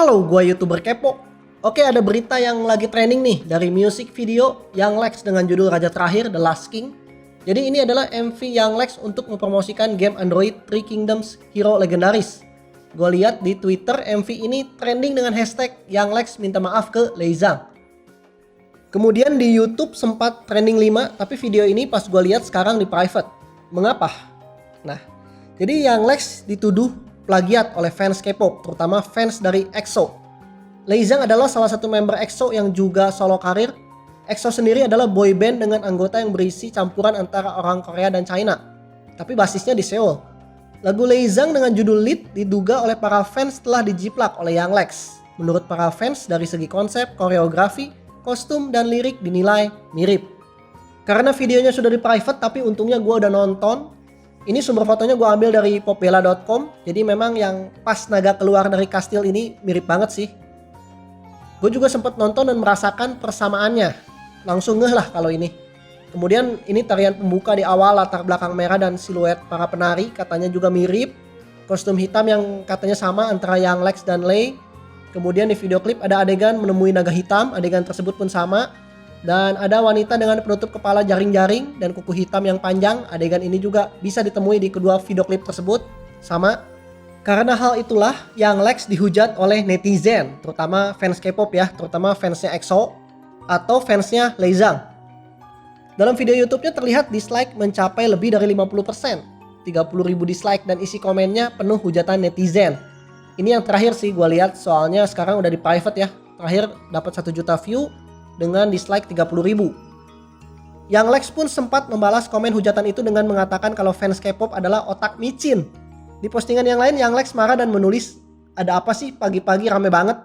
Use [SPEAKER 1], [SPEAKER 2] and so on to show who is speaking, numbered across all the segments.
[SPEAKER 1] Halo, gua YouTuber Kepo. Oke, ada berita yang lagi trending nih dari music video Young Lex dengan judul Raja Terakhir The Last King. Jadi ini adalah MV Young Lex untuk mempromosikan game Android Three Kingdoms Hero Legendaris. Gue lihat di Twitter MV ini trending dengan hashtag Young Lex minta maaf ke Lei Zhang. Kemudian di YouTube sempat trending 5, tapi video ini pas gue lihat sekarang di private. Mengapa? Nah, jadi Young Lex dituduh plagiat oleh fans K-pop, terutama fans dari EXO. Lei Zhang adalah salah satu member EXO yang juga solo karir. EXO sendiri adalah boy band dengan anggota yang berisi campuran antara orang Korea dan China, tapi basisnya di Seoul. Lagu Lei Zhang dengan judul Lead diduga oleh para fans telah dijiplak oleh Young Lex. Menurut para fans, dari segi konsep, koreografi, kostum, dan lirik dinilai mirip. Karena videonya sudah di private, tapi untungnya gue udah nonton. Ini sumber fotonya gue ambil dari popbella.com. Jadi memang yang pas naga keluar dari kastil ini mirip banget sih. Gue juga sempat nonton dan merasakan persamaannya. Langsung ngeh lah kalau ini. Kemudian ini tarian pembuka di awal, latar belakang merah dan siluet para penari katanya juga mirip. Kostum hitam yang katanya sama antara Young Lex dan Lei. Kemudian di video klip ada adegan menemui naga hitam, adegan tersebut pun sama. Dan ada wanita dengan penutup kepala jaring-jaring dan kuku hitam yang panjang. Adegan ini juga bisa ditemui di kedua video klip tersebut. Sama. Karena hal itulah Young Lex dihujat oleh netizen, terutama fans K-pop ya, terutama fansnya EXO atau fansnya Lei Zhang. Dalam video YouTube-nya terlihat dislike mencapai lebih dari 50%. 30.000 dislike dan isi komennya penuh hujatan netizen. Ini yang terakhir sih gue lihat, soalnya sekarang udah di private ya. Terakhir dapat 1 juta view dengan dislike 30.000. Young Lex pun sempat membalas komen hujatan itu dengan mengatakan kalau fans K-pop adalah otak micin. Di postingan yang lain Young Lex marah dan menulis, ada apa sih pagi-pagi rame banget?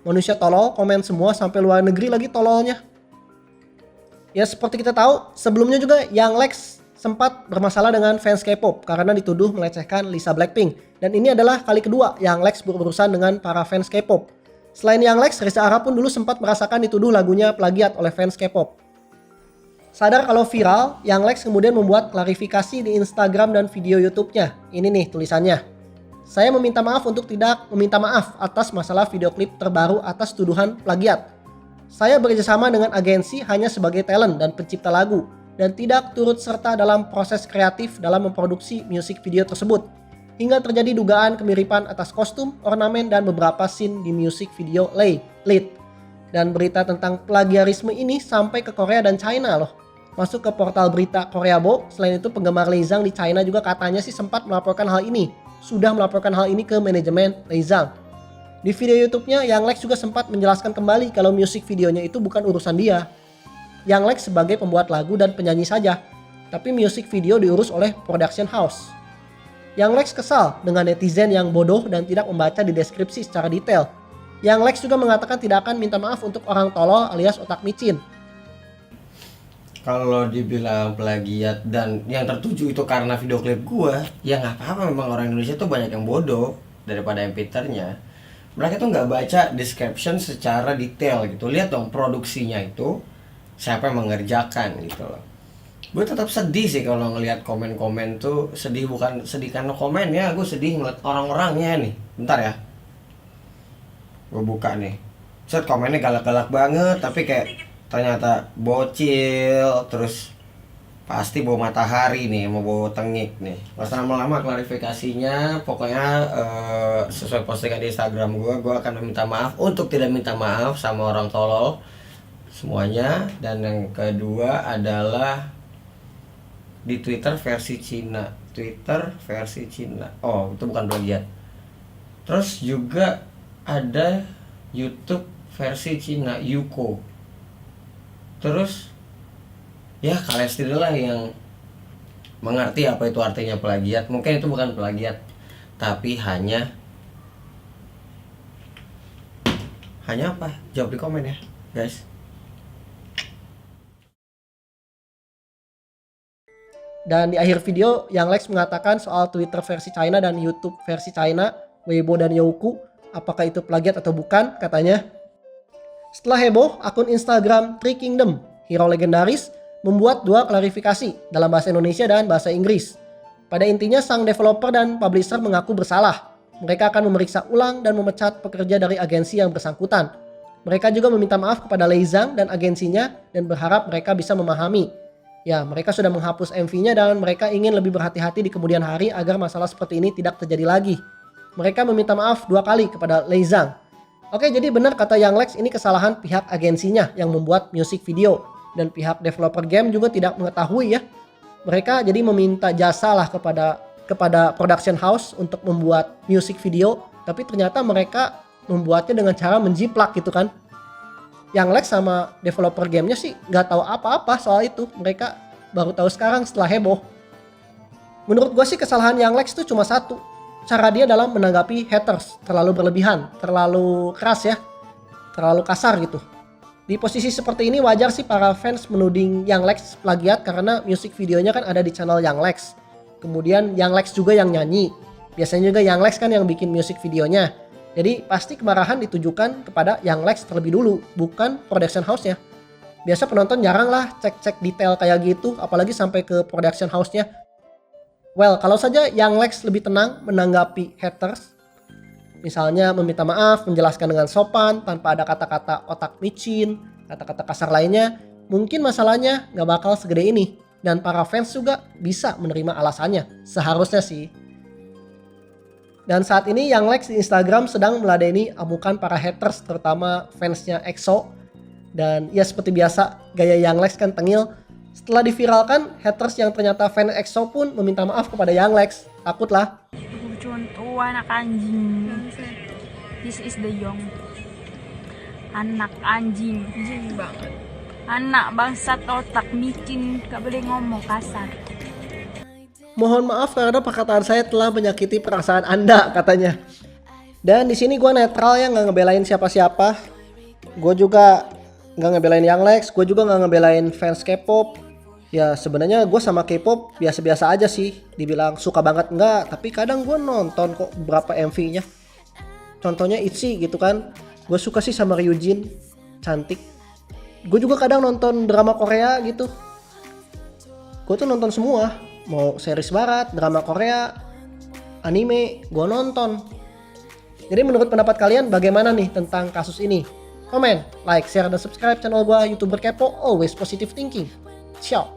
[SPEAKER 1] Manusia tolol, komen semua sampai luar negeri lagi tololnya. Ya seperti kita tahu, sebelumnya juga Young Lex sempat bermasalah dengan fans K-pop karena dituduh melecehkan Lisa Blackpink. Dan ini adalah kali kedua Young Lex berurusan dengan para fans K-pop. Selain Young Lex, Riza Arab pun dulu sempat merasakan dituduh lagunya plagiat oleh fans K-pop. Sadar kalau viral, Young Lex kemudian membuat klarifikasi di Instagram dan video YouTube-nya. Ini nih tulisannya. Saya meminta maaf untuk tidak meminta maaf atas masalah video klip terbaru atas tuduhan plagiat. Saya bekerjasama dengan agensi hanya sebagai talent dan pencipta lagu dan tidak turut serta dalam proses kreatif dalam memproduksi musik video tersebut. Hingga terjadi dugaan kemiripan atas kostum, ornamen, dan beberapa scene di musik video Lead. Dan berita tentang plagiarisme ini sampai ke Korea dan China loh. Masuk ke portal berita Koreabo. Selain itu penggemar Lei Zhang di China juga katanya sih sempat melaporkan hal ini. Sudah melaporkan hal ini ke manajemen Lei Zhang. Di video YouTube-nya, Young Lex juga sempat menjelaskan kembali kalau musik videonya itu bukan urusan dia. Young Lex sebagai pembuat lagu dan penyanyi saja. Tapi musik video diurus oleh production house. Young Lex kesal dengan netizen yang bodoh dan tidak membaca di deskripsi secara detail. Young Lex juga mengatakan tidak akan minta maaf untuk orang tolol alias otak micin.
[SPEAKER 2] Kalau dibilang plagiat dan yang tertuju itu karena video klip gua, ya nggak apa-apa, memang orang Indonesia tuh banyak yang bodoh daripada yang pinternya. Mereka tuh nggak baca description secara detail gitu. Lihat dong produksinya itu siapa yang mengerjakan gitu loh. Gue tetap sedih sih kalau ngelihat komen-komen tuh. Sedih bukan sedih karena komen ya, gue sedih ngeliat orang-orangnya nih. Bentar ya, gue buka nih. Set komennya galak-galak banget, tapi kayak ternyata bocil, terus pasti bawa matahari nih, mau bawa tengik nih. Pas lama-lama klarifikasinya, pokoknya sesuai postingan di Instagram gue akan meminta maaf untuk tidak minta maaf sama orang tolol semuanya. Dan yang kedua adalah di Twitter versi Cina. Oh, itu bukan plagiat. Terus juga ada YouTube versi Cina, Yuko. Terus ya kalian sendirilah yang mengerti apa itu artinya plagiat. Mungkin itu bukan plagiat, tapi hanya apa? Jawab di komen ya, guys.
[SPEAKER 1] Dan di akhir video, Young Lex mengatakan soal Twitter versi China dan YouTube versi China, Weibo dan Youku, apakah itu plagiat atau bukan, katanya. Setelah heboh, akun Instagram Three Kingdom Hero Legendaris membuat 2 klarifikasi dalam bahasa Indonesia dan bahasa Inggris. Pada intinya sang developer dan publisher mengaku bersalah. mereka akan memeriksa ulang dan memecat pekerja dari agensi yang bersangkutan. Mereka juga meminta maaf kepada Lei Zhang dan agensinya dan berharap mereka bisa memahami. Ya, mereka sudah menghapus MV-nya dan mereka ingin lebih berhati-hati di kemudian hari agar masalah seperti ini tidak terjadi lagi. Mereka meminta maaf 2 kali kepada Lei Zhang. Oke, jadi benar kata Young Lex, ini kesalahan pihak agensinya yang membuat music video. Dan pihak developer game juga tidak mengetahui ya. Mereka jadi meminta jasa lah kepada production house untuk membuat music video. Tapi ternyata mereka membuatnya dengan cara menjiplak gitu kan. Young Lex sama developer gamenya sih nggak tahu apa-apa soal itu. Mereka baru tahu sekarang setelah heboh. Menurut gue sih kesalahan Young Lex itu cuma satu. Cara dia dalam menanggapi haters. Terlalu berlebihan, terlalu keras ya. Terlalu kasar gitu. Di posisi seperti ini wajar sih para fans menuding Young Lex plagiat karena music videonya kan ada di channel Young Lex. Kemudian Young Lex juga yang nyanyi. Biasanya juga Young Lex kan yang bikin music videonya. Jadi pasti kemarahan ditujukan kepada Young Lex terlebih dulu, bukan production house-nya. Biasa penonton jarang lah cek-cek detail kayak gitu, apalagi sampai ke production house-nya. Well, kalau saja Young Lex lebih tenang menanggapi haters, misalnya meminta maaf, menjelaskan dengan sopan, tanpa ada kata-kata otak micin, kata-kata kasar lainnya, mungkin masalahnya nggak bakal segede ini. Dan para fans juga bisa menerima alasannya, seharusnya sih. Dan saat ini Young Lex di Instagram sedang meladeni amukan para haters, terutama fansnya EXO. Dan ya seperti biasa, gaya Young Lex kan tengil. Setelah diviralkan, haters yang ternyata fans EXO pun meminta maaf kepada Young Lex. Takutlah.
[SPEAKER 3] Contoh anak anjing. This is the young. Anak anjing.
[SPEAKER 4] Anjing banget.
[SPEAKER 3] Anak bangsat otak micin, gak boleh ngomong kasar.
[SPEAKER 1] Mohon maaf karena perkataan saya telah menyakiti perasaan Anda, katanya. Dan di sini gue netral ya, nggak ngebelain siapa-siapa. Gue juga nggak ngebelain Young Lex, gue juga nggak ngebelain fans K-pop. Ya sebenarnya gue sama K-pop biasa-biasa aja sih. Dibilang suka banget enggak, tapi kadang gue nonton kok beberapa MV-nya. Contohnya ITZY gitu kan. Gue suka sih sama Ryujin, cantik. Gue juga kadang nonton drama Korea gitu. Gue tuh nonton semua. Mau series barat, drama Korea, anime, gue nonton. Jadi menurut pendapat kalian bagaimana nih tentang kasus ini? Komen, like, share, dan subscribe channel gue YouTuber Kepo, always positive thinking. Ciao.